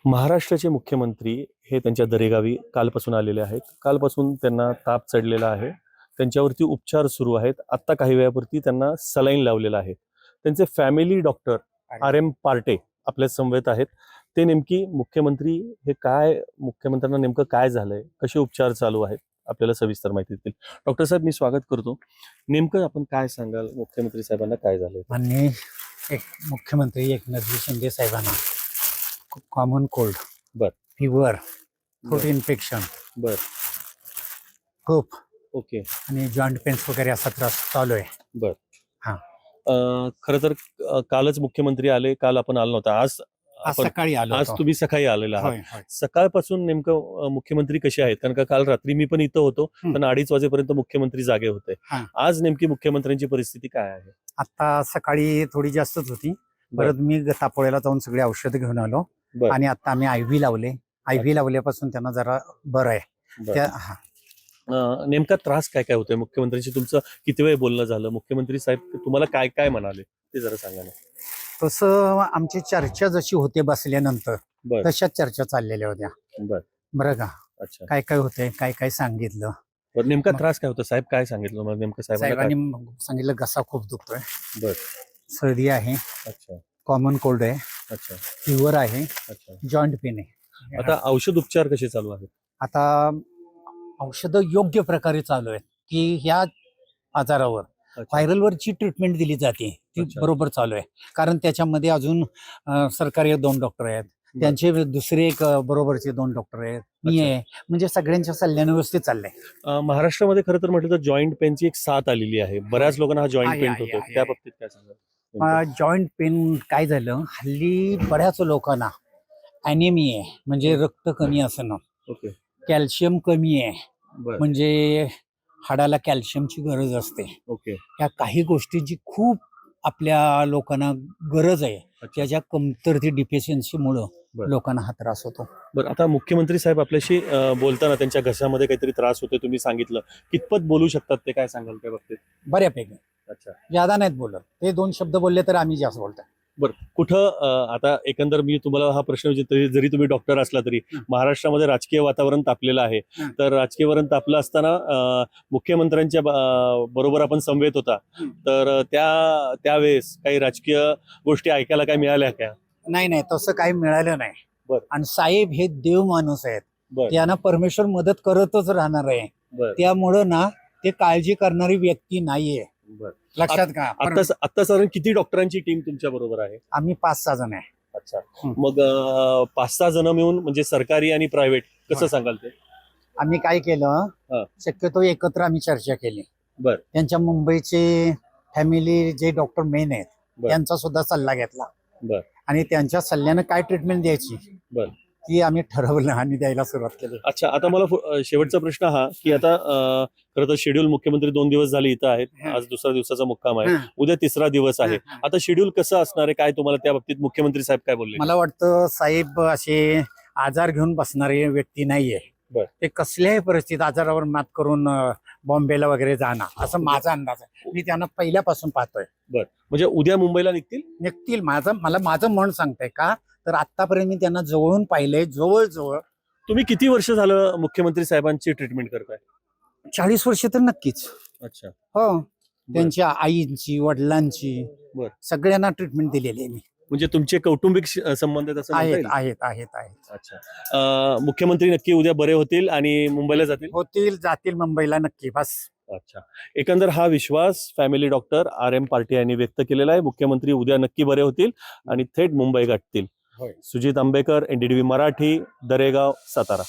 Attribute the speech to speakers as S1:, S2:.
S1: महाराष्ट्राचे मुख्यमंत्री हे त्यांच्या दरेगावी कालपासून आलेले आहेत. कालपासून त्यांना ताप चढलेला आहे. त्यांच्यावरती उपचार सुरू आहेत. आत्ता काही वेळापूर्वी त्यांना सलाईन लावलेला आहे. त्यांचे फॅमिली डॉक्टर RM पार्टे आपल्या समवेत आहेत. ते नेमकी मुख्यमंत्री हे काय, मुख्यमंत्र्यांना नेमकं काय झालंय, कसे उपचार चालू आहेत, आपल्याला सविस्तर माहिती देतील. डॉक्टर साहेब, मी स्वागत करतो. नेमकं आपण काय सांगाल, मुख्यमंत्री साहेबांना काय झालंय?
S2: माननीय मुख्यमंत्री एकनाथजी शिंदे साहेबांना कॉमन कोल्ड,
S1: बर,
S2: फिवर, थ्रोट इन्फेक्शन,
S1: बर,
S2: कफ
S1: ओके,
S2: आणि जॉईंट पेन्स वगैरे असा त्रास चालू आहे.
S1: बर.
S2: हा.
S1: खरं तर कालच मुख्यमंत्री आले, काल आपण आलो नव्हता. आज
S2: सकाळी आलो
S1: आज
S2: होतो.
S1: तुम्ही सकाळी आलेला आहात.
S2: होय, होय.
S1: सकाळपासून नेमकं मुख्यमंत्री कसे आहेत? कारण का काल रात्री मी पण इथं होतो, पण 2:30 वाजेपर्यंत मुख्यमंत्री जागे होते.
S2: हा.
S1: आज नेमकी मुख्यमंत्र्यांची परिस्थिती काय आहे?
S2: आता सकाळी थोडी जास्तच होती. परत मी तापोळ्याला जाऊन सगळे औषध घेऊन आलो
S1: बर.
S2: आणि आता आम्ही IV लावले. IV लावल्यापासून त्यांना जरा बरं आहे.
S1: बर. नेमका त्रास काय काय होतोय मुख्यमंत्र्यांशी? तुमचं किती वेळ बोलणं झालं? मुख्यमंत्री साहेब तुम्हाला काय काय म्हणाले ते जरा सांगा ना.
S2: तसं आमची चर्चा जशी होते बसल्यानंतर
S1: बर,
S2: तशाच चर्चा चाललेल्या होत्या.
S1: बर,
S2: बरं का?
S1: अच्छा.
S2: काय काय होते, काय काय सांगितलं.
S1: बरं, नेमका त्रास काय होता? साहेब काय सांगितलं मग नेमकं साहेबांना?
S2: साहेबांनी सांगितलं घसा खूप दुखतोय,
S1: बर,
S2: सर्दी आहे,
S1: अच्छा,
S2: कॉमन कोल्ड आहे,
S1: अच्छा,
S2: फिवर आहे,
S1: अच्छा.
S2: जॉईंट पेन आहे.
S1: आता औषध उपचार कसे चालू आहेत?
S2: आता औषधं योग्य प्रकारे चालू आहेत की ह्या आजारावर
S1: अच्छा,
S2: व्हायरलवरची ट्रीटमेंट दिली जाते ती
S1: अच्छा.
S2: बरोबर चालू आहे. कारण त्याच्यामध्ये अजून सरकारी 2 डॉक्टर आहेत,
S1: बर.
S2: त्यांचे दुसरे एक बरोबरचे 2 डॉक्टर आहेत, मी
S1: अच्छा.
S2: आहे. म्हणजे सगळ्यांच्या सल्ल्याने व्यवस्थित चाललंय.
S1: महाराष्ट्रामध्ये खरं तर म्हटलं तर जॉईंट पेनची एक साथ आलेली आहे. बऱ्याच लोकांना हा जॉईंट
S2: आहे,
S1: पेन
S2: आहे,
S1: होतो.
S2: आहे,
S1: त्या
S2: आहे.
S1: बाबतीत काय सांगाल?
S2: जॉईंट पेन काय झालं, हल्ली बऱ्याच लोकांना ॲनिमिया आहे, म्हणजे रक्त कमी असणं,
S1: ओके,
S2: कॅल्शियम कमी आहे,
S1: बर,
S2: म्हणजे हाडाला कॅल्शियमची गरज असते.
S1: ओके,
S2: या काही गोष्टींची खूप आपल्या लोकांना गरज आहे.
S1: अच्छा,
S2: त्याच्या कमतरते डिफिशियन्सीमुळं
S1: बर.
S2: लोकांना हा त्रास होतो.
S1: बरं. आता मुख्यमंत्री साहेब आपल्याशी बोलताना त्यांच्या घशामध्ये काहीतरी त्रास होतोय तुम्ही सांगितलं. कितपत बोलू शकतात ते, काय सांगाल त्या बाबतीत?
S2: बऱ्यापैकी
S1: अच्छा,
S2: ज्यादा नाहीत बोलत. ते 2 शब्द बोलले तर आम्ही जास्त बोलतो.
S1: बरं. कुठं आता एकंदर मी तुम्हाला हा प्रश्न विचारतो, जरी तुम्ही डॉक्टर असला तरी महाराष्ट्रामध्ये राजकीय वातावरण तापलेलं आहे. तर राजकीय वातावरण तापलं असताना मुख्यमंत्र्यांच्या बरोबर आपण समवेत होता, तर त्यावेळेस काही राजकीय गोष्टी ऐकायला काय मिळाल्या का?
S2: नाही, तसं काही मिळालं नाही.
S1: बरं.
S2: आणि साहेब हे देव माणूस आहेत,
S1: बरं,
S2: त्यांना परमेश्वर मदत करतच राहणार आहे.
S1: बरं,
S2: त्यामुळं ना ते काळजी करणारी व्यक्ती नाहीये.
S1: बरं.
S2: लक्षात का?
S1: आता साधारण किती डॉक्टरांची टीम तुमच्या बरोबर आहे?
S2: आम्ही 5-6 जण आहे.
S1: अच्छा. मग 5-6 जण मिळून म्हणजे सरकारी आणि प्रायव्हेट कसं
S2: होय.
S1: सांगाल ते?
S2: आम्ही काय केलं,
S1: हा.
S2: शक्यतो एकत्र आम्ही चर्चा केली.
S1: बर,
S2: त्यांच्या मुंबईचे फॅमिली जे डॉक्टर मेन आहेत
S1: बर,
S2: त्यांचा सुद्धा सल्ला घेतला
S1: बर,
S2: आणि त्यांच्या सल्ल्यानं काय ट्रीटमेंट द्यायची
S1: बर.
S2: ती आम्ही ठरवलं आणि द्यायला सुरुवात केली.
S1: अच्छा. आता मला शेवटचा प्रश्न हा की आता खरं तर शेड्यूल मुख्यमंत्री 2 दिवस झाले इथं आहेत. आज दुसरा दिवसाचा मुक्काम आहे, उद्या 3रा दिवस आहे. आता शेड्यूल कसं असणार आहे, काय तुम्हाला त्या बाबतीत मुख्यमंत्री साहेब काय बोलले?
S2: मला वाटतं साहेब असे आजार घेऊन बसणारे व्यक्ती नाहीये.
S1: बर.
S2: ते कसल्याही परिस्थितीत आजारावर मात करून बॉम्बेला वगैरे जाणार असं माझा अंदाज आहे. मी त्यांना पहिल्यापासून पाहतोय.
S1: बर, म्हणजे उद्या मुंबईला निघतील?
S2: निघतील. मला माझं मन सांगतंय का, तर आतापर्यंत मी त्यांना जवळून पाहिलंय. जवळ
S1: तुम्ही किती वर्ष झालं मुख्यमंत्री साहेबांची ट्रीटमेंट करताय?
S2: 40 वर्ष तर नक्कीच.
S1: अच्छा,
S2: हो. त्यांच्या आईंची, वडिलांची,
S1: बर.
S2: सगळ्यांना ट्रीटमेंट दिलेली आहे मी.
S1: म्हणजे तुमचे कौटुंबिक संबंध आहेत असं म्हणता येईल?
S2: आहेत.
S1: अच्छा. मुख्यमंत्री नक्की उद्या बरे होतील आणि मुंबईला जातील?
S2: जातील मुंबईला नक्की. बस.
S1: अच्छा. एकंदर हा विश्वास फॅमिली डॉक्टर RM पार्टे यांनी व्यक्त केलेला आहे. मुख्यमंत्री उद्या नक्की बरे होतील आणि थेट मुंबई गाठतील.
S2: होय.
S1: सुजित आंबेकर, NDTV मराठी, दरेगाव, सातारा.